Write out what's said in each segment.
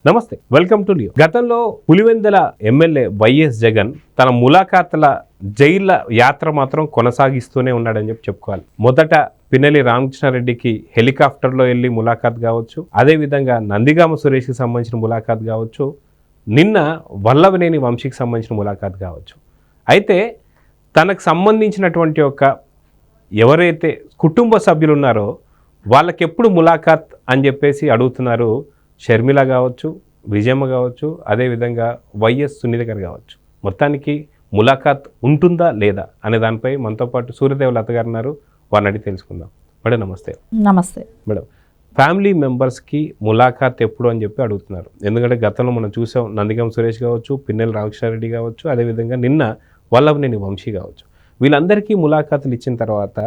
నమస్తే, welcome to Leo. గతంలో Pulivendula MLA YS Jagan తన ములాఖాతుల జైళ్ళ యాత్ర మాత్రం కొనసాగిస్తూనే ఉన్నాడని చెప్పుకోవాలి. మొదట పిన్నెల్లి రామకృష్ణారెడ్డికి హెలికాప్టర్లో వెళ్ళి ములాఖాత్ కావచ్చు, అదేవిధంగా నందిగామ సురేష్కి సంబంధించిన ములాఖాత్ కావచ్చు, నిన్న వల్లభనేని వంశీకి సంబంధించిన ములాఖాత్ కావచ్చు. అయితే తనకు సంబంధించినటువంటి ఎవరైతే కుటుంబ సభ్యులు ఉన్నారో వాళ్ళకి ఎప్పుడు ములాఖాత్ అని చెప్పేసి అడుగుతున్నారు. షర్మిల కావచ్చు, విజయమ్మ కావచ్చు, అదేవిధంగా వైఎస్ సునీత గారు కావచ్చు. మొత్తానికి ములాఖాత్ ఉంటుందా లేదా అనే దానిపై మనతో పాటు సూర్యదేవ లత గారు ఉన్నారు. వారిని అడిగి తెలుసుకుందాం. మేడం నమస్తే. నమస్తే మేడం, ఫ్యామిలీ మెంబర్స్కి ములాఖాత్ ఎప్పుడు అని చెప్పి అడుగుతున్నారు. ఎందుకంటే గతంలో మనం చూసాం, నందిగం సురేష్ కావచ్చు, పిన్నెల్లి రామకృష్ణారెడ్డి కావచ్చు, అదేవిధంగా నిన్న వల్లభనేని వంశీ కావచ్చు. వీళ్ళందరికీ ములాఖాతులు ఇచ్చిన తర్వాత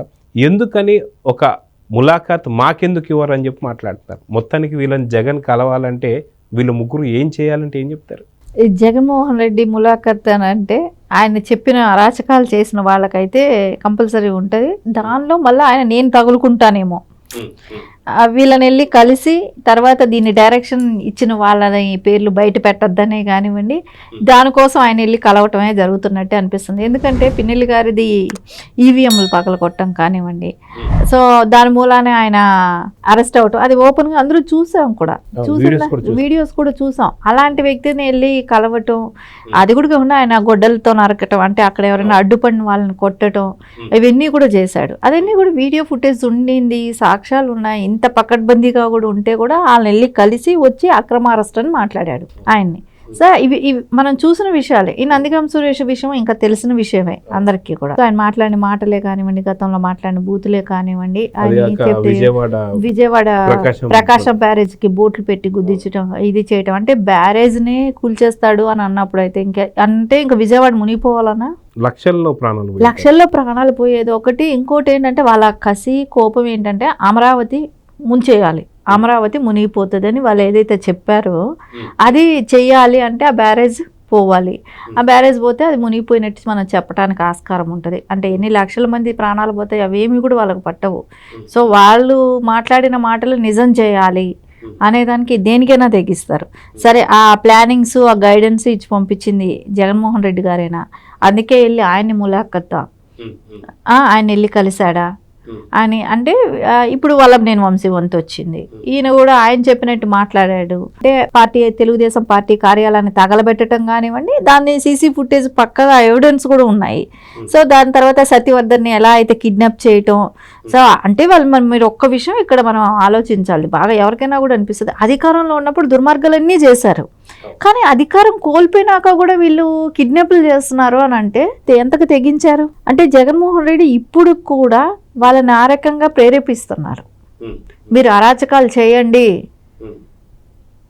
ఎందుకని ఒక ములాఖాత్ మాకెందుకు ఇవ్వరు అని చెప్పి మాట్లాడుతున్నారు. మొత్తానికి వీళ్ళని జగన్ కలవాలంటే వీళ్ళు ముగ్గురు ఏం చేయాలంటే ఏం చెప్తారు? ఈ జగన్మోహన్ రెడ్డి ములాఖత్ అని అంటే ఆయన చెప్పిన అరాచకాలు చేసిన వాళ్ళకైతే కంపల్సరీ ఉంటుంది. దానిలో మళ్ళీ ఆయన నేను తగులుకుంటానేమో, వీళ్ళని వెళ్ళి కలిసి తర్వాత దీన్ని డైరెక్షన్ ఇచ్చిన వాళ్ళని పేర్లు బయట పెట్టొద్దనే కానివ్వండి, దానికోసం ఆయన వెళ్ళి కలవటమే జరుగుతున్నట్టే అనిపిస్తుంది. ఎందుకంటే పిన్నెల్లి గారిది ఈవీఎంలు పగల కొట్టడం కానివ్వండి, సో దాని మూలానే ఆయన అరెస్ట్ అవటం అది ఓపెన్గా అందరూ చూసాం కూడా, వీడియోస్ కూడా చూసాం. అలాంటి వ్యక్తిని వెళ్ళి కలవటం, అది కూడా కాకుండా ఆయన గొడ్డలతో నరకటం, అంటే అక్కడ ఎవరైనా అడ్డుపడిన వాళ్ళని కొట్టడం, ఇవన్నీ కూడా చేశాడు. అవన్నీ కూడా వీడియో ఫుటేజ్ ఉండింది, సాక్ష్యాలు ఉన్నాయి. ఇంత పకడ్బందీగా కూడా ఉంటే కూడా వాళ్ళని వెళ్ళి కలిసి వచ్చి అక్రమ అరెస్ట్ అని మాట్లాడాడు ఆయన్ని. సో ఇవి మనం చూసిన విషయాలే. ఈ నందిగం సురేష్ విషయం ఇంకా తెలిసిన విషయమే అందరికీ కూడా. ఆయన మాట్లాడిన మాటలే కానివ్వండి, గతంలో మాట్లాడిన బూతులే కానివ్వండి, ఆయన విజయవాడ ప్రకాశం బ్యారేజ్ కి బోట్లు పెట్టి గుద్దించడం, ఇది చేయటం, అంటే బ్యారేజ్ నే కూల్చేస్తాడు అని అన్నప్పుడు అయితే ఇంకా విజయవాడ మునిగిపోవాలన్నా లక్షల్లో ప్రాణాలు పోయేది ఒకటి. ఇంకోటి ఏంటంటే వాళ్ళ కసి కోపం ఏంటంటే అమరావతి ముంచేయాలి, అమరావతి మునిగిపోతుందని వాళ్ళు ఏదైతే చెప్పారో అది చెయ్యాలి. అంటే ఆ బ్యారేజ్ పోవాలి, ఆ బ్యారేజ్ పోతే అది మునిగిపోయినట్టు మనం చెప్పడానికి ఆస్కారం ఉంటుంది. అంటే ఎన్ని లక్షల మంది ప్రాణాలు పోతాయి అవేమి కూడా వాళ్ళకి పట్టవు. సో వాళ్ళు మాట్లాడిన మాటలు నిజం చేయాలి అనేదానికి దేనికైనా తెగిస్తారు. సరే, ఆ ప్లానింగ్స్ ఆ గైడెన్స్ ఇచ్చి పంపించింది జగన్మోహన్ రెడ్డి గారేనా? అందుకే వెళ్ళి ఆయన్ని ములాఖత్ ఆయన వెళ్ళి కలిశాడా అని అంటే ఇప్పుడు వల్లభనేని వంశీ వంతు వచ్చింది. ఈయన కూడా ఆయన చెప్పినట్టు మాట్లాడాడు. అంటే తెలుగుదేశం పార్టీ కార్యాలయాన్ని తగలబెట్టడం కానివ్వండి, దాన్ని సీసీ ఫుటేజ్ పక్కగా ఎవిడెన్స్ కూడా ఉన్నాయి. సో దాని తర్వాత సత్యవర్ధన్ని ఎలా అయితే కిడ్నాప్ చేయటం, సో అంటే మీరు ఒక్క విషయం ఇక్కడ మనం ఆలోచించాలి. బాగా ఎవరికైనా కూడా అనిపిస్తుంది, అధికారంలో ఉన్నప్పుడు దుర్మార్గాలన్నీ చేశారు, కానీ అధికారం కోల్పోయినాక కూడా వీళ్ళు కిడ్నాప్లు చేస్తున్నారు అని అంటే ఎంతకు తెగించారు? అంటే జగన్మోహన్ రెడ్డి ఇప్పుడు కూడా వాళ్ళని ఆ రకంగా ప్రేరేపిస్తున్నారు. మీరు అరాచకాలు చేయండి,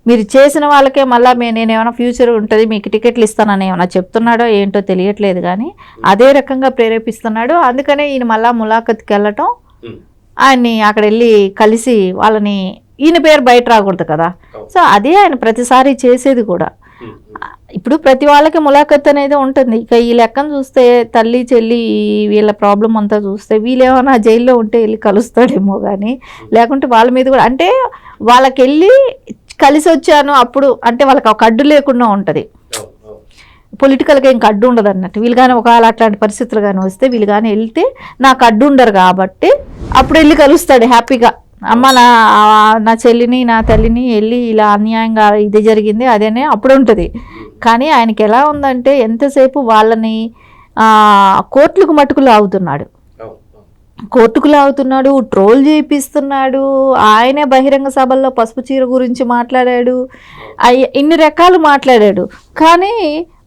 మీరు చేసిన వాళ్ళకే మళ్ళీ నేనేమైనా ఫ్యూచర్ ఉంటుంది, మీకు టికెట్లు ఇస్తానని ఏమైనా చెప్తున్నాడో ఏంటో తెలియట్లేదు, కానీ అదే రకంగా ప్రేరేపిస్తున్నాడు. అందుకనే ఈయన మళ్ళీ ములాఖత్కి వెళ్ళటం, ఆయన్ని అక్కడ వెళ్ళి కలిసి వాళ్ళని, ఈయన పేరు బయట రాకూడదు కదా, సో అదే ఆయన ప్రతిసారి చేసేది కూడా. ఇప్పుడు ప్రతి వాళ్ళకి ములాఖత్ అనేది ఉంటుంది. ఇక ఈ లెక్కను చూస్తే తల్లి చెల్లి వీళ్ళ ప్రాబ్లం అంతా చూస్తే వీళ్ళేమైనా జైల్లో ఉంటే వెళ్ళి కలుస్తాడేమో, కానీ లేకుంటే వాళ్ళ మీద కూడా అంటే వాళ్ళకి వెళ్ళి కలిసి వచ్చాను అప్పుడు అంటే వాళ్ళకి ఒక అడ్డు లేకుండా ఉంటుంది. పొలిటికల్గా ఇంక అడ్డు ఉండదు అన్నట్టు. వీళ్ళు కానీ ఒకవేళ అట్లాంటి పరిస్థితులు కానీ వస్తే వీళ్ళు కానీ వెళ్తే నాకు అడ్డు ఉండరు కాబట్టి అప్పుడు వెళ్ళి కలుస్తాడు హ్యాపీగా. అమ్మ నా చెల్లిని నా తల్లిని వెళ్ళి ఇలా అన్యాయంగా ఇది జరిగింది అదేనే అప్పుడు ఉంటుంది. కానీ ఆయనకి ఎలా ఉందంటే ఎంతసేపు వాళ్ళని కోర్టులకు మట్టుకు లాగుతున్నాడు, ట్రోల్ చేయిస్తున్నాడు. ఆయనే బహిరంగ సభల్లో పసుపు చీర గురించి మాట్లాడాడు, ఇన్ని రకాలు మాట్లాడాడు. కానీ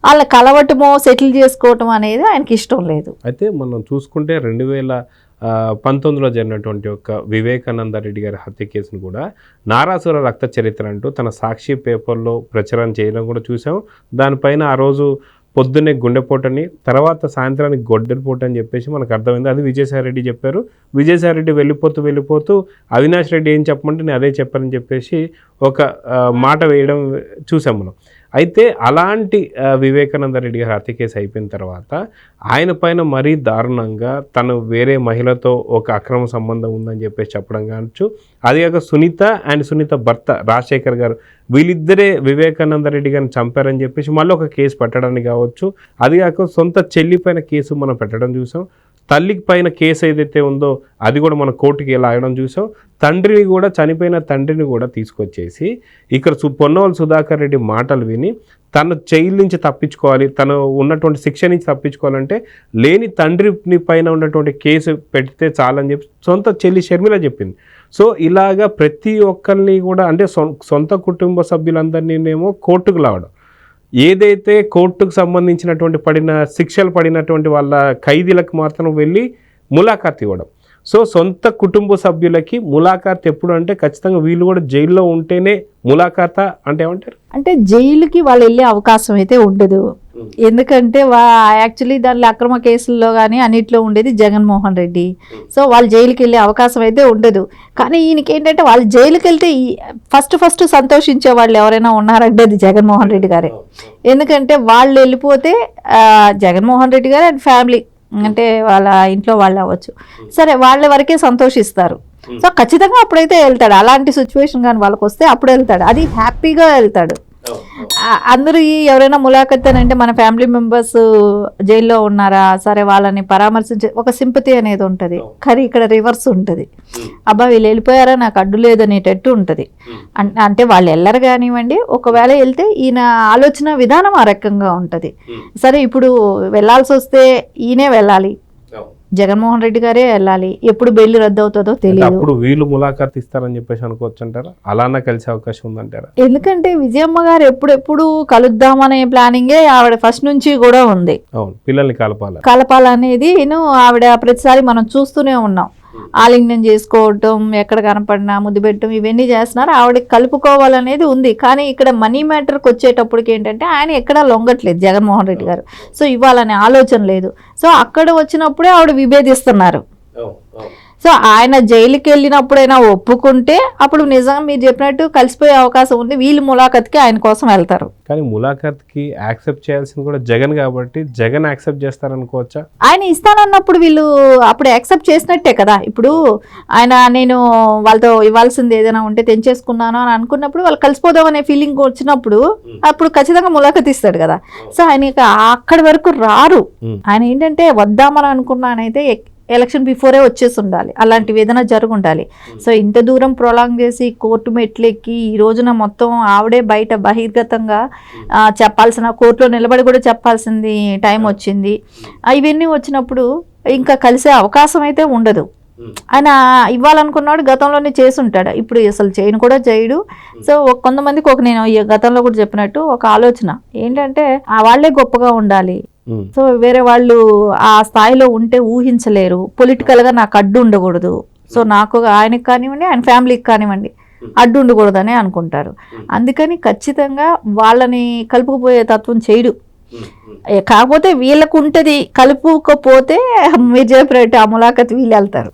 వాళ్ళ కలవటమో సెటిల్ చేసుకోవటం అనేది ఆయనకి ఇష్టం లేదు. అయితే మనం చూసుకుంటే 2019లో జరిగినటువంటి వివేకానంద రెడ్డి గారి హత్య కేసును కూడా నారాసుర రక్త చరిత్ర అంటూ తన సాక్షి పేపర్లో ప్రచారం చేయడం కూడా చూసాం. దానిపైన ఆ రోజు పొద్దున్నే గుండెపోటని, తర్వాత సాయంత్రానికి గొడ్డెపోటు అని చెప్పేసి మనకు అర్థమైంది. అది విజయసాయిరెడ్డి చెప్పారు. విజయసాయిరెడ్డి వెళ్ళిపోతూ అవినాష్ రెడ్డి ఏం చెప్పమంటే నేను అదే చెప్పానని చెప్పేసి ఒక మాట వేయడం చూసాం మనం. అయితే అలాంటి వివేకానంద రెడ్డి గారి హత్య కేసు అయిపోయిన తర్వాత ఆయన పైన మరీ దారుణంగా తను వేరే మహిళతో ఒక అక్రమ సంబంధం ఉందని చెప్పేసి చెప్పడం కావచ్చు. అది కాక సునీత భర్త రాజశేఖర్ గారు వీళ్ళిద్దరే వివేకానంద రెడ్డి గారిని చంపారని చెప్పేసి మళ్ళీ ఒక కేసు పెట్టడానికి కావచ్చు. అది కాక సొంత చెల్లి పైన కేసు మనం పెట్టడం చూసాం. తల్లికి పైన కేసు ఏదైతే ఉందో అది కూడా మన కోర్టుకి లాగడం చూసాం. తండ్రిని కూడా, చనిపోయిన తండ్రిని కూడా తీసుకొచ్చేసి ఇక్కడ పొన్నవల్ సుధాకర్ రెడ్డి మాటలు విని తను జైలు నుంచి తప్పించుకోవాలి, తను ఉన్నటువంటి శిక్ష నుంచి తప్పించుకోవాలంటే లేని తండ్రిని పైన ఉన్నటువంటి కేసు పెడితే చాలని చెప్పి సొంత చెల్లి షర్మిల చెప్పింది. సో ఇలాగా ప్రతి ఒక్కరిని కూడా అంటే సొంత కుటుంబ సభ్యులందరినీనేమో కోర్టుకు లావడం, ఏదైతే కోర్టుకు సంబంధించినటువంటి శిక్షలు పడినటువంటి వాళ్ళ ఖైదీలకు మాత్రం వెళ్ళి ములాఖాత్ ఇవ్వడం. సో సొంత కుటుంబ సభ్యులకి ములాఖాత్ ఎప్పుడు అంటే ఖచ్చితంగా వీళ్ళు కూడా జైల్లో ఉంటేనే ములాఖాత అంటే ఏమంటారు, అంటే జైలుకి వాళ్ళు వెళ్ళే అవకాశం అయితే ఉండదు. ఎందుకంటే యాక్చువల్లీ దాంట్లో అక్రమ కేసుల్లో కానీ అన్నిట్లో ఉండేది జగన్మోహన్ రెడ్డి. సో వాళ్ళు జైలుకి వెళ్ళే అవకాశం అయితే ఉండదు. కానీ ఈయనకి ఏంటంటే వాళ్ళు జైలుకి వెళ్తే ఫస్ట్ సంతోషించే వాళ్ళు ఎవరైనా ఉన్నారంటే అది జగన్మోహన్ రెడ్డి గారే. ఎందుకంటే వాళ్ళు వెళ్ళిపోతే జగన్మోహన్ రెడ్డి గారు అండ్ ఫ్యామిలీ అంటే వాళ్ళ ఇంట్లో వాళ్ళు అవ్వచ్చు, సరే వాళ్ళ వరకే సంతోషిస్తారు. సో ఖచ్చితంగా అప్పుడైతే వెళ్తాడు. అలాంటి సిచ్యువేషన్ కానీ వాళ్ళకి వస్తే అప్పుడు వెళ్తాడు, అది హ్యాపీగా వెళ్తాడు. అందరూ ఎవరైనా ములాఖత్ అని అంటే మన ఫ్యామిలీ మెంబర్స్ జైల్లో ఉన్నారా, సరే వాళ్ళని పరామర్శించే ఒక సింపతి అనేది ఉంటుంది. కానీ ఇక్కడ రివర్స్ ఉంటుంది, అబ్బా వీళ్ళు వెళ్ళిపోయారా నాకు అడ్డు లేదనేటట్టు ఉంటుంది. అంటే వాళ్ళు వెళ్ళరు కానివ్వండి, ఒకవేళ వెళ్తే ఈయన ఆలోచన విధానం ఆ రకంగా ఉంటుంది. సరే ఇప్పుడు వెళ్ళాల్సి వస్తే ఈయనే వెళ్ళాలి, జగన్మోహన్ రెడ్డి గారే వెళ్ళాలి, ఎప్పుడు బెయిల్ రద్దు అవుతుందో తెలియదు. అప్పుడు వీళ్ళు ములాఖాత్ ఇస్తారని చెప్పేసి అనుకోవచ్చు అంటారా, అలానే కలిసే అవకాశం ఉందంటారా? ఎందుకంటే విజయమ్మ గారు ఎప్పుడెప్పుడు కలుద్దామనే ప్లానింగే ఆవిడ ఫస్ట్ నుంచి కూడా ఉంది. అవును, పిల్లల్ని కలపాలనేది ఆవిడ ప్రతిసారి మనం చూస్తూనే ఉన్నాం. ఆలింగనం చేసుకోవటం, ఎక్కడ కనపడినా ముద్దు పెట్టడం, ఇవన్నీ చేస్తున్నారు. ఆవిడకి కలుపుకోవాలనేది ఉంది. కానీ ఇక్కడ మనీ మ్యాటర్కి వచ్చేటప్పటికి ఏంటంటే ఆయన ఎక్కడా లొంగట్లేదు జగన్మోహన్ రెడ్డి గారు. సో ఇవ్వాలనే ఆలోచన లేదు. సో అక్కడ వచ్చినప్పుడే ఆవిడ విభేదిస్తున్నారు. సో ఆయన జైలుకి వెళ్ళినప్పుడైనా ఒప్పుకుంటే అప్పుడు నిజంగా మీరు చెప్పినట్టు కలిసిపోయే అవకాశం ఉంది. వీళ్ళు ములాఖత్కి ఆయన కోసం వెళ్తారు. కానీ ములాఖత్కి యాక్సెప్ట్ చేయాల్సింది కూడా జగన్ కాబట్టి జగన్ యాక్సెప్ట్ చేస్తారనుకోవచ్చా? ఆయన ఇస్తానన్నప్పుడు వీళ్ళు అప్పుడు యాక్సెప్ట్ చేసినట్టే కదా. ఇప్పుడు ఆయన నేను వాళ్ళతో ఇవ్వాల్సింది ఏదైనా ఉంటే తెంచేసుకున్నాను అని అనుకున్నప్పుడు వాళ్ళు కలిసిపోదాం అనే ఫీలింగ్ వచ్చినప్పుడు అప్పుడు ఖచ్చితంగా ములాఖత్ ఇస్తాడు కదా. సో ఆయన అక్కడి వరకు రారు. ఆయన ఏంటంటే వద్దామని అనుకున్నానైతే ఎలక్షన్ బిఫోరే వచ్చేసి ఉండాలి, అలాంటివి ఏదైనా జరిగి ఉండాలి. సో ఇంత దూరం ప్రొలాంగ్ చేసి కోర్టు మెట్లెక్కి ఈ రోజున మొత్తం ఆవిడే బయట బహిర్గతంగా చెప్పాల్సిన, కోర్టులో నిలబడి కూడా చెప్పాల్సింది టైం వచ్చింది. ఇవన్నీ వచ్చినప్పుడు ఇంకా కలిసే అవకాశం అయితే ఉండదు. ఆయన ఇవ్వాలనుకున్నాడు, గతంలోనే చేసి ఉంటాడు, ఇప్పుడు అసలు చేయను కూడా చేయడు. సో కొంతమందికి నేను గతంలో కూడా చెప్పినట్టు ఒక ఆలోచన ఏంటంటే వాళ్ళే గొప్పగా ఉండాలి. సో వేరే వాళ్ళు ఆ స్థాయిలో ఉంటే ఊహించలేరు, పొలిటికల్గా నాకు అడ్డు ఉండకూడదు. సో నాకు ఆయనకి కానివ్వండి ఆయన ఫ్యామిలీకి కానివ్వండి అడ్డు ఉండకూడదని అనుకుంటారు. అందుకని ఖచ్చితంగా వాళ్ళని కలుపుకుపోయే తత్వం చేయడు. కాకపోతే వీళ్ళకు ఉంటుంది, కలుపుకపోతే మీరు చెప్పినట్టు ఆ ములాఖత్ వీళ్ళు వెళ్తారు.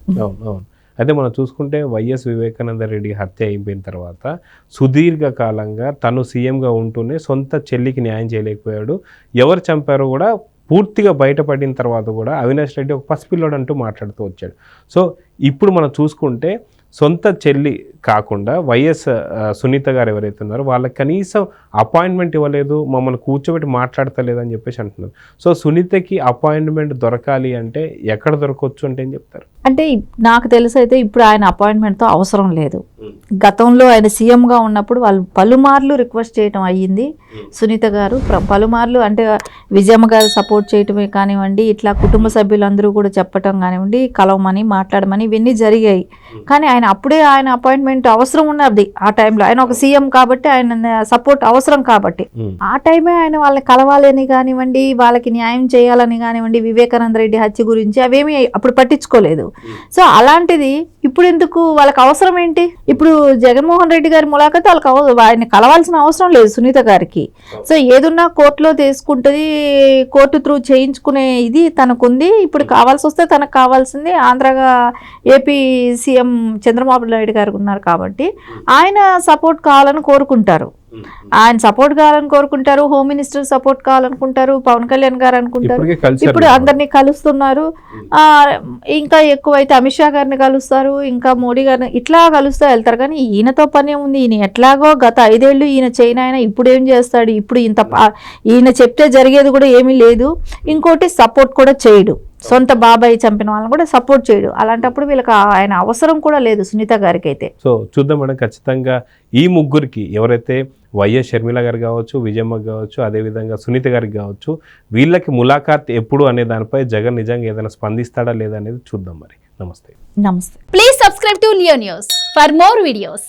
అయితే మనం చూసుకుంటే వైఎస్ వివేకానంద రెడ్డి హత్య అయిపోయిన తర్వాత సుదీర్ఘకాలంగా తను సీఎంగా ఉంటూనే సొంత చెల్లికి న్యాయం చేయలేకపోయాడు. ఎవరు చంపారో కూడా పూర్తిగా బయటపడిన తర్వాత కూడా అవినాష్ రెడ్డి ఒక పసిపిల్లోడు అంటూ మాట్లాడుతూ వచ్చాడు. సో ఇప్పుడు మనం చూసుకుంటే సొంత చెల్లి కాకుండా వైఎస్ సునీత గారు ఎవరైతే ఉన్నారో వాళ్ళకి కనీసం అపాయింట్మెంట్ ఇవ్వలేదు, మమ్మల్ని కూర్చోబెట్టి మాట్లాడతలేదు అని చెప్పేసి అంటున్నారు. సో సునీతకి అపాయింట్మెంట్ దొరకాలి అంటే ఎక్కడ దొరకవచ్చు అంటే ఏం చెప్తారు? అంటే నాకు తెలిసి అయితే ఇప్పుడు ఆయన అపాయింట్మెంట్తో అవసరం లేదు. గతంలో ఆయన సీఎంగా ఉన్నప్పుడు వాళ్ళు పలుమార్లు రిక్వెస్ట్ చేయటం అయ్యింది. సునీత గారు పలుమార్లు అంటే విజయమ్మ గారు సపోర్ట్ చేయటమే కానివ్వండి, ఇట్లా కుటుంబ సభ్యులందరూ కూడా చెప్పటం కానివ్వండి, కలవమని మాట్లాడమని ఇవన్నీ జరిగాయి. కానీ ఆయన ఆయన అపాయింట్మెంట్ అవసరం ఉన్నది ఆ టైంలో. ఆయన ఒక సీఎం కాబట్టి ఆయన సపోర్ట్ అవసరం కాబట్టి ఆ టైమే ఆయన వాళ్ళని కలవాలని కానివ్వండి, వాళ్ళకి న్యాయం చేయాలని కానివ్వండి, వివేకానంద రెడ్డి హత్య గురించి అవేమీ అప్పుడు పట్టించుకోలేదు. సో అలాంటిది ఇప్పుడు ఎందుకు వాళ్ళకి అవసరం ఏంటి? ఇప్పుడు జగన్మోహన్ రెడ్డి గారి ములాఖత్ వాళ్ళకి ఆయన కలవాల్సిన అవసరం లేదు సునీత గారికి. సో ఏదున్నా కోర్టులో తీసుకుంటుంది, కోర్టు త్రూ చేయించుకునే ఇది తనకుంది. ఇప్పుడు కావాల్సి వస్తే తనకు కావాల్సింది ఆంధ్రగా ఏపీ సీఎం చంద్రబాబు నాయుడు గారు ఉన్నారు ఉన్నారు కాబట్టి ఆయన సపోర్ట్ కావాలని కోరుకుంటారు. ఆయన సపోర్ట్ కావాలని కోరుకుంటారు, హోమ్ మినిస్టర్ సపోర్ట్ కావాలనుకుంటారు, పవన్ కళ్యాణ్ గారు అనుకుంటారు. ఇప్పటికే కలిశారు ఇప్పుడు కదా. అందరినీ కలుస్తున్నారు. ఇంకా ఎక్కువైతే అమిత్ షా గారిని కలుస్తారు, ఇంకా మోడీ గారిని, ఇట్లా కలుస్తూ వెళ్తారు. కానీ ఈయనతో పనే ఉంది. ఈయన ఎట్లాగో గత 5 ఏళ్ళు ఈయన చైనా ఆయన ఇప్పుడు ఏం చేస్తాడు, ఇప్పుడు ఈయన చెప్తే జరిగేది కూడా ఏమీ లేదు. ఇంకోటి సపోర్ట్ కూడా చేయడు, సొంత బాబాయ్ చంపిన వాళ్ళని కూడా సపోర్ట్ చేయడు. అలాంటప్పుడు వీళ్ళకి ఆయన అవసరం కూడా లేదు సునీత గారికి అయితే. సో చూద్దాం మేడం, ఖచ్చితంగా ఈ ముగ్గురికి ఎవరైతే వైఎస్ షర్మిల గారు కావచ్చు, విజయమ్మ కావచ్చు, అదేవిధంగా సునీత గారికి కావచ్చు, వీళ్ళకి ములాఖాత్ ఎప్పుడు అనే దానిపై జగన్ నిజంగా ఏదైనా స్పందిస్తాడా లేదా అనేది చూద్దాం. మరి నమస్తే. నమస్తే. Please subscribe to Leo News for more videos.